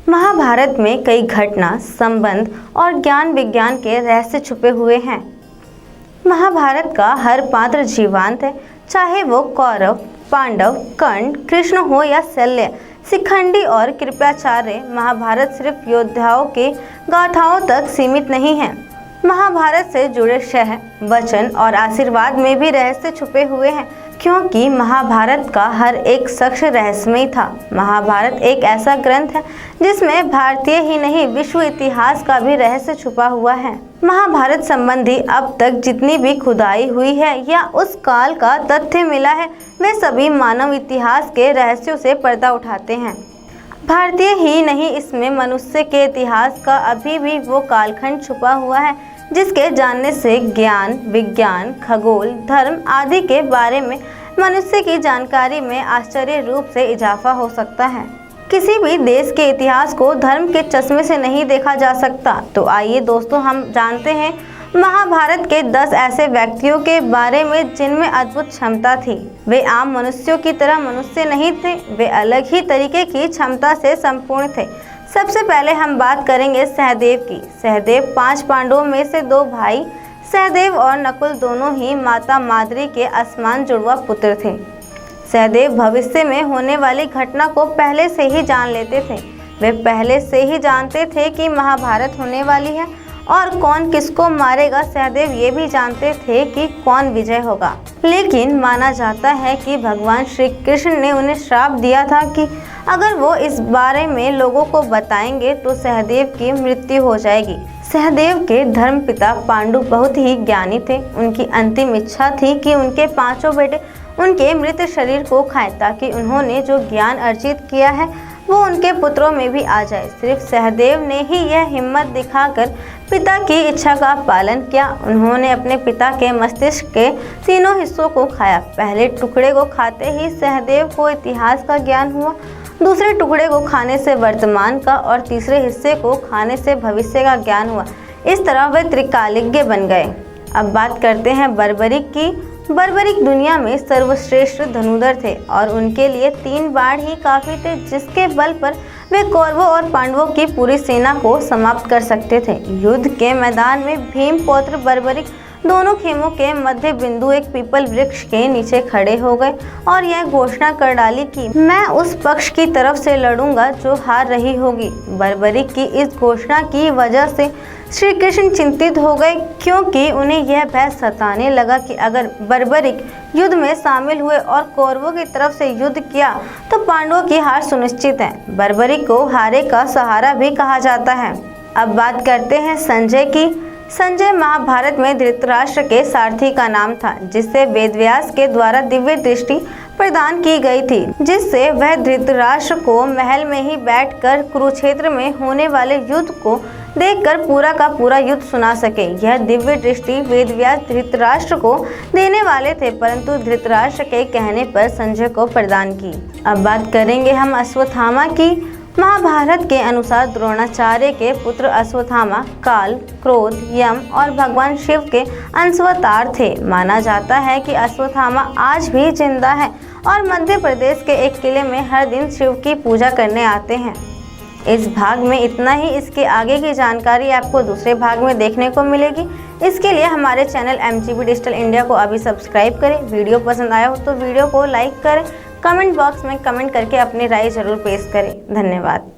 महाभारत में कई घटना, संबंध और ज्ञान विज्ञान के रहस्य छुपे हुए हैं। महाभारत का हर पात्र जीवंत है, चाहे वो कौरव, पांडव, कर्ण, कृष्ण हो या शल्य, शिखंडी और कृपाचार्य। महाभारत सिर्फ योद्धाओं के गाथाओं तक सीमित नहीं है। महाभारत से जुड़े शह, वचन और आशीर्वाद में भी रहस्य छुपे हुए हैं, क्योंकि महाभारत का हर एक शख्स रहस्यमय था। महाभारत एक ऐसा ग्रंथ है जिसमें भारतीय ही नहीं विश्व इतिहास का भी रहस्य छुपा हुआ है। महाभारत संबंधी अब तक जितनी भी खुदाई हुई है या उस काल का तथ्य मिला है, वे सभी मानव इतिहास के रहस्यों से पर्दा उठाते हैं। भारतीय ही नहीं, इसमें मनुष्य के इतिहास का अभी भी वो कालखंड छुपा हुआ है जिसके जानने से ज्ञान, विज्ञान, खगोल, धर्म आदि के बारे में मनुष्य की जानकारी में आश्चर्य रूप से इजाफा हो सकता है। किसी भी देश के इतिहास को धर्म के चश्मे से नहीं देखा जा सकता। तो आइए दोस्तों, हम जानते हैं महाभारत के 10 ऐसे व्यक्तियों के बारे में जिनमें अद्भुत क्षमता थी। वे आम मनुष्यों की तरह मनुष्य नहीं थे, वे अलग ही तरीके की क्षमता से संपूर्ण थे। सबसे पहले हम बात करेंगे सहदेव की। सहदेव 5 पांडवों में से 2 भाई सहदेव और नकुल दोनों ही माता माद्री के असमान जुड़वा पुत्र थे। सहदेव भविष्य में होने वाली घटना को पहले से ही जान लेते थे। वे पहले से ही जानते थे कि महाभारत होने वाली है और कौन किसको मारेगा। सहदेव ये भी जानते थे कि कौन विजय होगा, लेकिन माना जाता है कि भगवान श्री कृष्ण ने उन्हें श्राप दिया था कि अगर वो इस बारे में लोगों को बताएंगे तो सहदेव की मृत्यु हो जाएगी। सहदेव के धर्मपिता पांडु बहुत ही ज्ञानी थे। उनकी अंतिम इच्छा थी कि उनके 5 बेटे उनके मृत शरीर को खाएं, ताकि उन्होंने जो ज्ञान अर्जित किया है वो उनके पुत्रों में भी आ जाए। सिर्फ सहदेव ने ही यह हिम्मत दिखाकर पिता की इच्छा का पालन किया। उन्होंने अपने पिता के मस्तिष्क के तीनों हिस्सों को खाया। पहले टुकड़े को खाते ही सहदेव को इतिहास का ज्ञान हुआ, दूसरे टुकड़े को खाने से वर्तमान का और तीसरे हिस्से को खाने से भविष्य का ज्ञान हुआ। इस तरह वे त्रिकालिज्ञ बन गए। अब बात करते हैं बर्बरिक की। बर्बरिक दुनिया में सर्वश्रेष्ठ धनुर्धर थे और उनके लिए 3 बाण ही काफी थे, जिसके बल पर वे कौरवों और पांडवों की पूरी सेना को समाप्त कर सकते थे। युद्ध के मैदान में भीम पौत्र बर्बरिक दोनों खेमों के मध्य बिंदु एक पीपल वृक्ष के नीचे खड़े हो गए और यह घोषणा कर डाली कि मैं उस पक्ष की तरफ से लड़ूंगा जो हार रही होगी। बर्बरिक की इस घोषणा की वजह से श्री कृष्ण चिंतित हो गए, क्योंकि उन्हें यह भय सताने लगा कि अगर बर्बरिक युद्ध में शामिल हुए और कौरवों की तरफ से युद्ध किया तो पांडवों की हार सुनिश्चित है। बर्बरिक को हारे का सहारा भी कहा जाता है। अब बात करते हैं संजय की। संजय महाभारत में धृतराष्ट्र के सारथी का नाम था, जिससे वेदव्यास के द्वारा दिव्य दृष्टि प्रदान की गई थी, जिससे वह धृतराष्ट्र को महल में ही बैठकर कुरुक्षेत्र में होने वाले युद्ध को देखकर पूरा का पूरा युद्ध सुना सके। यह दिव्य दृष्टि वेदव्यास धृतराष्ट्र को देने वाले थे, परंतु धृतराष्ट्र के कहने पर संजय को प्रदान की। अब बात करेंगे हम अश्वत्थामा की। महाभारत के अनुसार द्रोणाचार्य के पुत्र अश्वत्थामा काल, क्रोध, यम और भगवान शिव के अंशावतार थे। माना जाता है कि अश्वत्थामा आज भी जिंदा है और मध्य प्रदेश के एक किले में हर दिन शिव की पूजा करने आते हैं। इस भाग में इतना ही। इसके आगे की जानकारी आपको दूसरे भाग में देखने को मिलेगी। इसके लिए हमारे चैनल MGB डिजिटल इंडिया को अभी सब्सक्राइब करें। वीडियो पसंद आया हो तो वीडियो को लाइक करें। कमेंट बॉक्स में कमेंट करके अपनी राय जरूर पेश करें। धन्यवाद।